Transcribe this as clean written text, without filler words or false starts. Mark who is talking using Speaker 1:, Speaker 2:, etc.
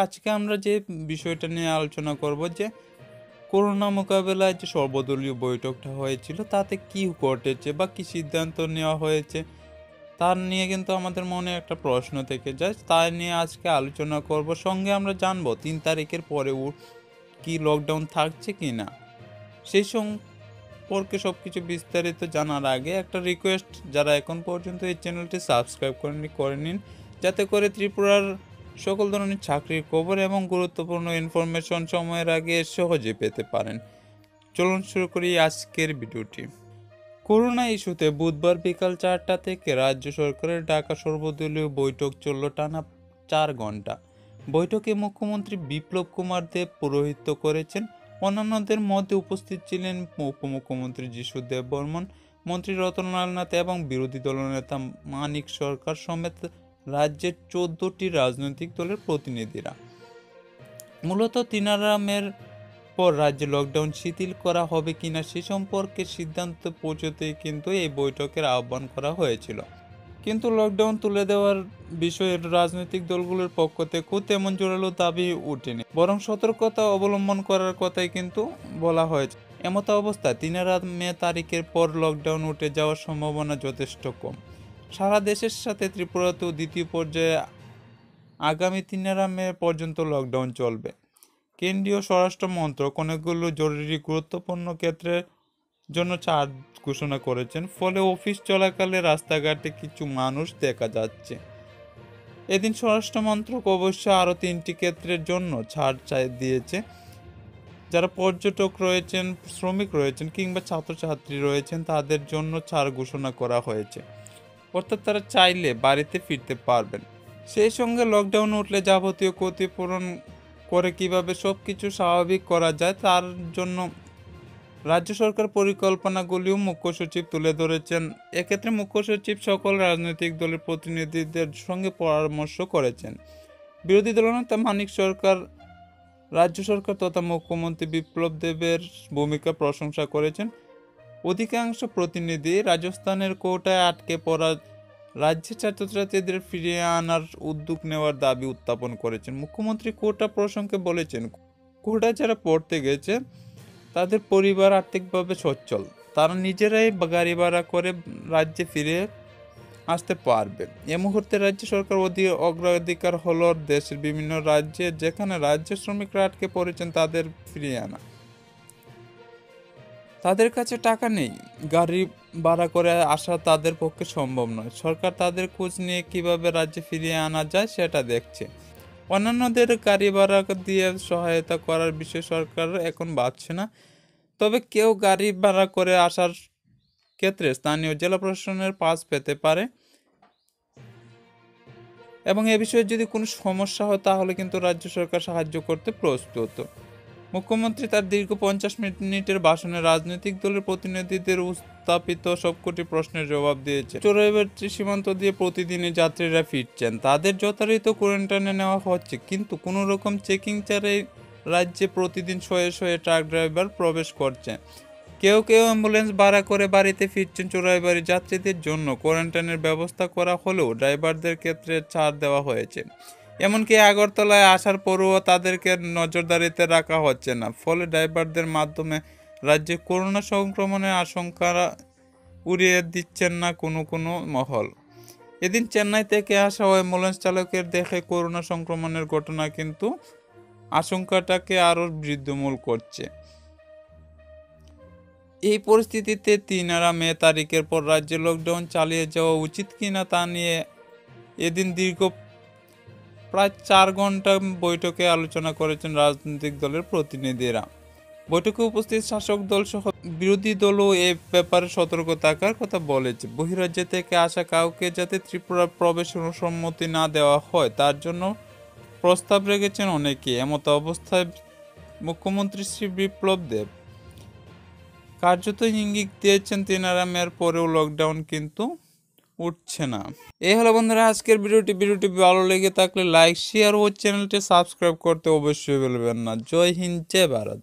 Speaker 1: আজকে আমরা যে বিষয়টা নিয়ে আলোচনা করব যে করোনা মোকাবেলায় যে সর্বদলীয় বৈঠকটা হয়েছিল তাতে কি ঘটেছে বা কি সিদ্ধান্ত নেওয়া হয়েছে তার নিয়ে কিন্তু আমাদের মনে একটা প্রশ্ন থেকে যায়। তাই নিয়ে আজকে আলোচনা করব। সঙ্গে আমরা জানবো 3 তারিখের পরে কি লকডাউন থাকছে কি না। সেই সম্পর্কে সবকিছু বিস্তারিত জানার আগে একটা রিকোয়েস্ট, যারা এখন পর্যন্ত এই চ্যানেলটি সাবস্ক্রাইব করে নিন, যাতে করে ত্রিপুরার সকল ধরনের চাকরির খবর এবং গুরুত্বপূর্ণ ইনফরমেশন সময়ের আগে সহজে পেতে পারেন। চলুন শুরু করি আজকের ভিডিওটি। করোনা ইস্যুতে বুধবার বিকাল 4টা থেকে রাজ্য সরকারের ডাকা সর্বদলীয় বৈঠক চলল টানা 4 ঘন্টা। বৈঠকে মুখ্যমন্ত্রী বিপ্লব কুমার দেব পৌরোহিত্য করেছেন। অন্যান্যদের মধ্যে উপস্থিত ছিলেন উপমুখ্যমন্ত্রী যিশু দেববর্মন, মন্ত্রী রতনলাল নাথ এবং বিরোধী দলনেতা মানিক সরকার সমেত রাজ্যের 14টি রাজনৈতিক দলের প্রতিনিধিরা। মূলত তিনারামের পর রাজ্যে লকডাউন শিথিল করা হবে কিনা সে সম্পর্কে সিদ্ধান্ত পৌঁছতে কিন্তু এই বৈঠকের আহ্বান করা হয়েছিল। কিন্তু লকডাউন তুলে দেওয়ার বিষয়ে রাজনৈতিক দলগুলোর পক্ষ থেকেও তেমন জোরালো দাবি উঠেনি, বরং সতর্কতা অবলম্বন করার কথাই কিন্তু বলা হয়েছে। এমত অবস্থায় 3 মে তারিখের পর লকডাউন উঠে যাওয়ার সম্ভাবনা যথেষ্ট কম। সারা দেশের সাথে ত্রিপুরাতেও দ্বিতীয় পর্যায়ে আগামী 3 মে পর্যন্ত লকডাউন চলবে। কেন্দ্রীয় স্বরাষ্ট্র মন্ত্রক অনেকগুলো জরুরি গুরুত্বপূর্ণ ক্ষেত্রের জন্য ছাড় ঘোষণা করেছেন, ফলে অফিস চলাকালে রাস্তাঘাটে কিছু মানুষ দেখা যাচ্ছে। এদিন স্বরাষ্ট্র মন্ত্রক অবশ্য আরও 3টি ক্ষেত্রের জন্য ছাড় দিয়েছে। যারা পর্যটক রয়েছেন, শ্রমিক রয়েছেন কিংবা ছাত্রছাত্রী রয়েছেন তাদের জন্য ছাড় ঘোষণা করা হয়েছে, অর্থাৎ তারা চাইলে বাড়িতে ফিরতে পারবেন। সেই সঙ্গে লকডাউন উঠলে যাবতীয় ক্ষতিপূরণ করে কিভাবে সবকিছু স্বাভাবিক করা যায় তার জন্য রাজ্য সরকার পরিকল্পনাগুলিও মুখ্য সচিব তুলে ধরেছেন। এক্ষেত্রে মুখ্য সচিব সকল রাজনৈতিক দলের প্রতিনিধিদের সঙ্গে পরামর্শ করেছেন। বিরোধী দলনেতা মানিক সরকার রাজ্য সরকার তথা মুখ্যমন্ত্রী বিপ্লব দেবের ভূমিকা প্রশংসা করেছেন। অধিকাংশ প্রতিনিধি রাজস্থানের কোটায় আটকে পড়া রাজ্যের ছাত্রছাত্রীদের ফিরিয়ে আনার উদ্যোগ নেওয়ার দাবি উত্থাপন করেছেন। মুখ্যমন্ত্রী কোটা প্রসঙ্গে বলেছেন, কোটা যারা পড়তে গেছে তাদের পরিবার আর্থিকভাবে সচ্ছল, তারা নিজেরাই গাড়ি ভাড়া করে রাজ্যে ফিরে আসতে পারবে। এ মুহূর্তে রাজ্য সরকার অগ্রাধিকার হলো দেশের বিভিন্ন রাজ্যে যেখানে রাজ্য শ্রমিকরা আটকে পড়েছেন তাদের ফিরিয়ে আনা। তাদের কাছে টাকা নেই, গাড়ি ভাড়া করে আসা তাদের পক্ষে সম্ভব নয়। সরকার তাদের খোঁজ নিয়ে কিভাবে রাজ্যে ফিরিয়ে আনা যায় সেটা দেখছে। অন্যান্যদের গাড়ি ভাড়া দিয়ে সহায়তা করার বিষয়ে সরকার এখন ভাবছে না, তবে কেউ গাড়ি ভাড়া করে আসার ক্ষেত্রে স্থানীয় জেলা প্রশাসনের পাস পেতে পারে এবং এ বিষয়ে যদি কোনো সমস্যা হয় তাহলে কিন্তু রাজ্য সরকার সাহায্য করতে প্রস্তুত। মুখ্যমন্ত্রী তার দীর্ঘ 50 মিনিটের ভাষণে রাজনৈতিক দলের প্রতিনিধিদের উত্থাপিত সবকটি প্রশ্নের জবাব দিয়েছে। চোরাইবাড়ি সীমান্ত দিয়ে প্রতিদিনই যাত্রীরা ফিরছেন, তাদের যথারীত কোয়ারেন্টাইনে নেওয়া হচ্ছে, কিন্তু কোনো রকম চেকিং ছাড়াই রাজ্যে প্রতিদিন শয়ে শয়ে ট্রাক ড্রাইভার প্রবেশ করছেন। কেউ কেউ অ্যাম্বুলেন্স ভাড়া করে বাড়িতে ফিরছেন। চোরাইবাড়ি যাত্রীদের জন্য কোয়ারেন্টাইনের ব্যবস্থা করা হলেও ড্রাইভারদের ক্ষেত্রে ছাড় দেওয়া হয়েছে। এমনকি আগরতলায় আসার পরও তাদেরকে নজরদারিতে রাখা হচ্ছে না, ফলে ড্রাইভারদের মাধ্যমে রাজ্যে করোনা সংক্রমণের আশঙ্কা উড়িয়ে দিচ্ছেন না কোনো মহল। এদিন চেন্নাই থেকে আসা অ্যাম্বুলেন্স চালকের দেখে করোনা সংক্রমণের ঘটনা কিন্তু আশঙ্কাটাকে আরও বৃদ্ধিমূল করছে। এই পরিস্থিতিতে 3 মে তারিখের পর রাজ্যে লকডাউন চালিয়ে যাওয়া উচিত কিনা তা নিয়ে এদিন দীর্ঘ প্রায় 4 ঘন্টা বৈঠকে আলোচনা করেছেন রাজনৈতিক দলের প্রতিনিধিরা। বৈঠকে উপস্থিত শাসক দল সহ বিরোধী দলও এ ব্যাপারে সতর্ক থাকার কথা বলেছে। বহিরাজ্য থেকে আসা কাউকে যাতে ত্রিপুরা প্রবেশের সম্মতি না দেওয়া হয় তার জন্য প্রস্তাব রেখেছেন অনেকে। এমত অবস্থায় মুখ্যমন্ত্রী শ্রী বিপ্লব দেব কার্যত ইঙ্গিত দিয়েছেন 3 মের পরেও লকডাউন কিন্তু উঠছে না। এই হলো বন্ধুরা আজকের ভিডিওটি ভালো লেগে থাকলে লাইক, শেয়ার ও চ্যানেলটি সাবস্ক্রাইব করতে অবশ্যই ভুলবেন না। জয় হিন্দ, জয় ভারত।